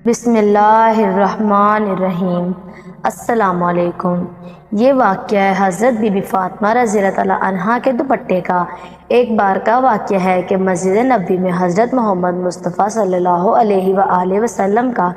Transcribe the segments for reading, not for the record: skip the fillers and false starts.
بسم اللہ الرحمن الرحیم۔ السلام علیکم۔ یہ واقعہ حضرت بی بی فاطمہ رضی اللہ تعالیٰ عنہا کے دوپٹے کا ایک بار کا واقعہ ہے کہ مسجد نبوی میں حضرت محمد مصطفیٰ صلی اللہ علیہ وآلہ وسلم کا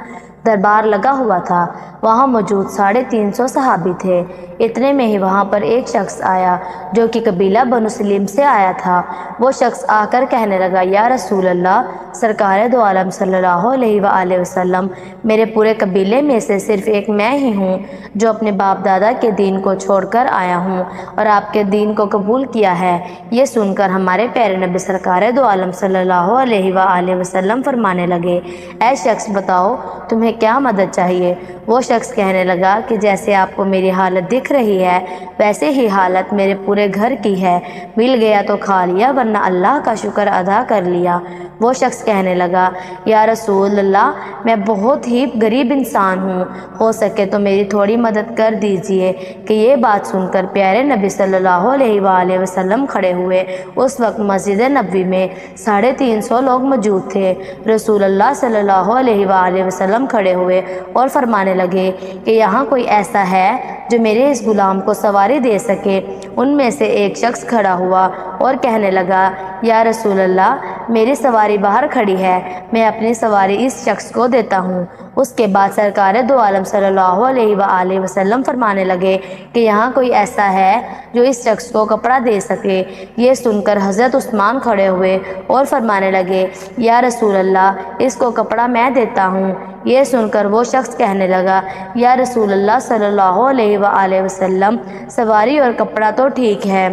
دربار لگا ہوا تھا۔ وہاں موجود 350 صحابی تھے۔ اتنے میں ہی وہاں پر ایک شخص آیا جو کہ قبیلہ بنو سلیم سے آیا تھا۔ وہ شخص آ کر کہنے لگا، یا رسول اللہ، سرکار دو عالم صلی اللہ علیہ وآلہ وسلم، میرے پورے قبیلے میں سے صرف ایک میں ہی ہوں جو اپنے باپ دادا کے دین کو چھوڑ کر آیا ہوں اور آپ کے دین کو قبول کیا ہے۔ یہ سن کر ہمارے پیارے نبی سرکار دو عالم صلی اللہ علیہ وآلہ وسلم فرمانے لگے، اے شخص بتاؤ تمہیں کیا مدد چاہیے؟ وہ شخص کہنے لگا کہ جیسے آپ کو میری حالت دکھ رہی ہے ویسے ہی حالت میرے پورے گھر کی ہے، مل گیا تو کھا لیا ورنہ اللہ کا شکر ادا کر لیا۔ وہ شخص کہنے لگا، یا رسول اللہ، میں بہت ہی غریب انسان ہوں، ہو سکے تو میری تھوڑی مدد کر دیجئے۔ کہ یہ بات سن کر پیارے نبی صلی اللہ علیہ وآلہ وسلم کھڑے ہوئے۔ اس وقت مسجد نبوی میں 350 لوگ موجود تھے۔ رسول اللہ صلی اللہ علیہ وآلہ وسلم کھڑے ہوئے اور فرمانے لگے کہ یہاں کوئی ایسا ہے جو میرے اس غلام کو سواری دے سکے؟ ان میں سے ایک شخص کھڑا ہوا اور کہنے لگا، یا رسول اللہ، میری سواری باہر کھڑی ہے، میں اپنی سواری اس شخص کو دیتا ہوں۔ اس کے بعد سرکار دو عالم صلی اللہ علیہ وآلہ وسلم فرمانے لگے کہ یہاں کوئی ایسا ہے جو اس شخص کو کپڑا دے سکے؟ یہ سن کر حضرت عثمان کھڑے ہوئے اور فرمانے لگے، یا رسول اللہ، اس کو کپڑا میں دیتا ہوں۔ یہ سن کر وہ شخص کہنے لگا، یا رسول اللہ صلی اللہ علیہ وآلہ وسلم، سواری اور کپڑا تو ٹھیک ہے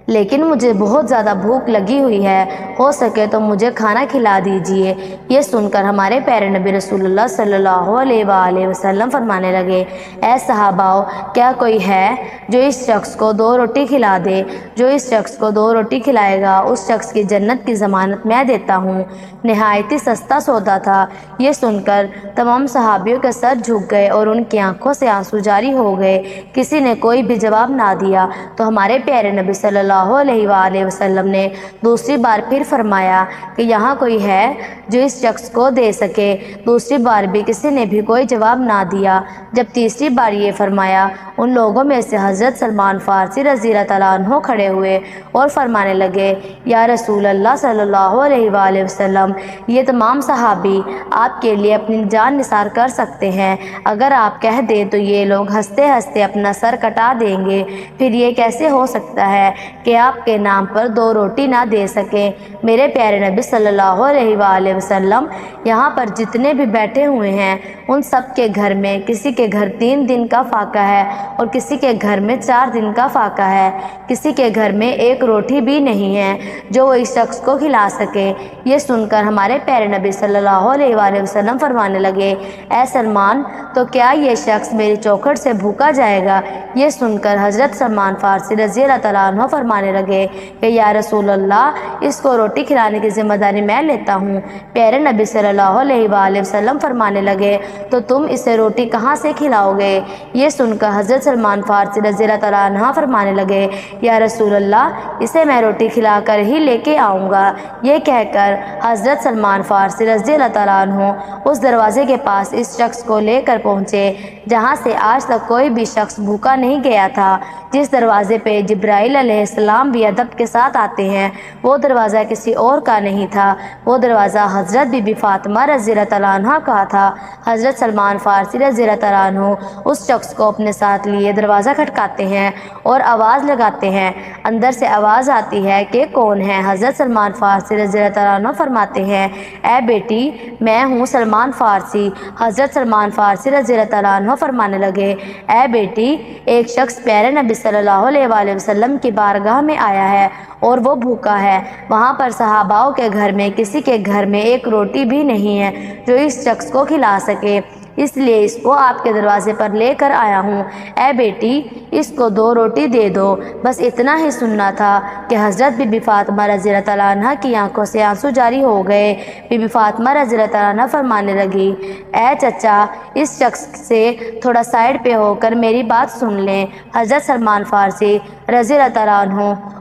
لیکن مجھے بہت زیادہ بھوک لگی ہوئی ہے، ہو سکے تو مجھے کھانا کھلا دیجئے۔ یہ سن کر ہمارے پیارے نبی رسول اللہ صلی اللہ علیہ وآلہ وسلم فرمانے لگے، اے صحاباؤ، کیا کوئی ہے جو اس شخص کو 2 روٹی کھلا دے؟ جو اس شخص کو 2 روٹی کھلائے گا اس شخص کی جنت کی ضمانت میں دیتا ہوں۔ نہایت ہی سستا سودا تھا۔ یہ سن کر تمام صحابیوں کے سر جھک گئے اور ان کی آنکھوں سے آنسو جاری ہو گئے۔ کسی نے کوئی بھی جواب نہ دیا تو ہمارے پیارے نبی صلی اللہ علیہ وآلہ وسلم نے دوسری بار پھر فرمایا کہ یہاں کوئی ہے جو اس شخص کو دے سکے؟ دوسری بار بھی کسی نے بھی کوئی جواب نہ دیا۔ جب تیسری بار یہ فرمایا، ان لوگوں میں سے حضرت سلمان فارسی رضی اللہ تعالیٰ عنہ کھڑے ہوئے اور فرمانے لگے، یا رسول اللہ صلی اللہ علیہ وآلہ وسلم، یہ تمام صحابی آپ کے لیے اپنی جان نثار کر سکتے ہیں۔ اگر آپ کہہ دیں تو یہ لوگ ہنستے ہنستے اپنا سر کٹا دیں گے۔ پھر یہ کیسے ہو سکتا ہے کہ آپ کے نام پر 2 روٹی نہ دے سکیں؟ میرے پیارے نبی صلی اللہ علیہ وآلہ وسلم، یہاں پر جتنے بھی بیٹھے ہوئے ہیں ان سب کے گھر میں کسی کے گھر 3 دن کا فاقہ ہے اور کسی کے گھر میں 4 دن کا فاقہ ہے، کسی کے گھر میں 1 روٹی بھی نہیں ہے جو وہ اس شخص کو کھلا سکے۔ یہ سن کر ہمارے پیارے نبی صلی اللہ علیہ وآلہ وسلم فرمانے لگے، اے سلمان، تو کیا یہ شخص میری چوکھٹ سے بھوکا جائے گا؟ یہ سن کر حضرت سلمان فارسی رضی اللہ تعالیٰ عنہ فرمانے لگے کہ یا رسول اللہ، اس کو روٹی کھلانے کی ذمہ داری میں لیتا ہوں۔ پیارے نبی صلی اللہ علیہ وآلہ وسلم فرمانے لگے، تو تم اسے روٹی کہاں سے کھلاؤ گے؟ یہ سن کر حضرت سلمان فارسی رضی اللہ تعالیٰ عنہ فرمانے لگے، یا رسول اللہ، اسے میں روٹی کھلا کر ہی لے کے آؤں گا۔ یہ کہہ کر حضرت سلمان فارسی رضی اللہ تعالیٰ عنہ اس دروازے کے پاس اس شخص کو لے کر پہنچے جہاں سے آج تک کوئی بھی شخص بھوکا نہیں گیا تھا۔ جس دروازے پہ جبرائیل علیہ السلام بھی ادب کے ساتھ آتے ہیں، وہ دروازہ کسی اور کا نہیں تھا، وہ دروازہ حضرت بی بی فاطمہ رضی اللہ تعالیٰ عنہ کا تھا۔ حضرت سلمان فارسی رضی اللہ تعالیٰ عنہ اس شخص کو اپنے ساتھ لیے دروازہ کھٹکاتے ہیں اور آواز لگاتے ہیں۔ اندر سے آواز آتی ہے کہ کون ہے؟ حضرت سلمان فارسی رضی اللہ تعالیٰ عنہ فرماتے ہیں، اے بیٹی، میں ہوں سلمان فارسی۔ حضرت سلمان فارسی رضی اللہ تعالیٰ عنہ فرمانے لگے، اے بیٹی، ایک شخص پیارے نبی صلی اللہ علیہ وآلہ وسلم کی بارگاہ میں آیا ہے اور وہ بھوکا ہے۔ وہاں پر صحاباؤں کے گھر میں کسی کے گھر میں 1 روٹی بھی نہیں ہے جو اس شخص کو کھلا سکے، اس لیے اس کو آپ کے دروازے پر لے کر آیا ہوں۔ اے بیٹی، اس کو 2 روٹی دے دو۔ بس اتنا ہی سننا تھا کہ حضرت بی بی فاطمہ رضی اللہ تعالیٰ عنہ کی آنکھوں سے آنسو جاری ہو گئے۔ بی بی فاطمہ رضی اللہ تعالیٰ عنہ فرمانے لگی، اے چچا، اس شخص سے تھوڑا سائڈ پہ ہو کر میری بات سن لیں۔ حضرت سلمان فارسی رضی اللہ تعالیٰ عنہ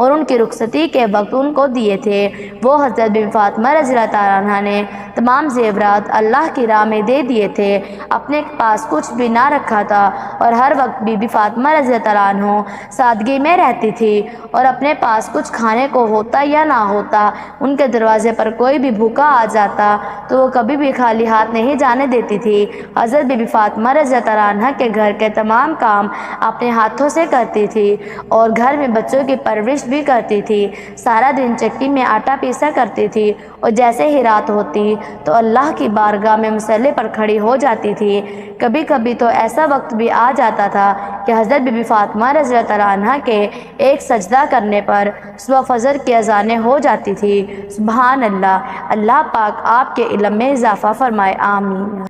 اور ان کی رخصتی کے وقت ان کو دیے تھے۔ وہ حضرت بی بی فاطمہ رضی اللہ تعالیٰ عنہ نے تمام زیورات اللہ کی راہ میں دے دیے تھے، اپنے پاس کچھ بھی نہ رکھا تھا، اور ہر وقت بی بی فاطمہ رضی اللہ تعالیٰ عنہ سادگی میں رہتی تھی، اور اپنے پاس کچھ کھانے کو ہوتا یا نہ ہوتا، ان کے دروازے پر کوئی بھی بھوکا آ جاتا تو وہ کبھی بھی خالی ہاتھ نہیں جانے دیتی تھی۔ حضرت بی بی فاطمہ رضی اللہ تعالیٰ عنہ کے گھر کے تمام کام اپنے ہاتھوں سے کرتی تھی، اور گھر میں بچوں کی پرورش بھی کرتی تھی۔ سارا دن چکی میں آٹا پیسا کرتی تھی، اور جیسے ہی رات ہوتی تو اللہ کی بارگاہ میں مصلے پر کھڑی ہو جاتی تھی۔ کبھی کبھی تو ایسا وقت بھی آ جاتا تھا کہ حضرت بی بی فاطمہ رضی اللہ تعالیٰ عنہ کے ایک سجدہ کرنے پر صبح فجر کی اذانیں ہو جاتی تھی۔ سبحان اللہ۔ اللہ پاک آپ کے علم میں اضافہ فرمائے، آمین۔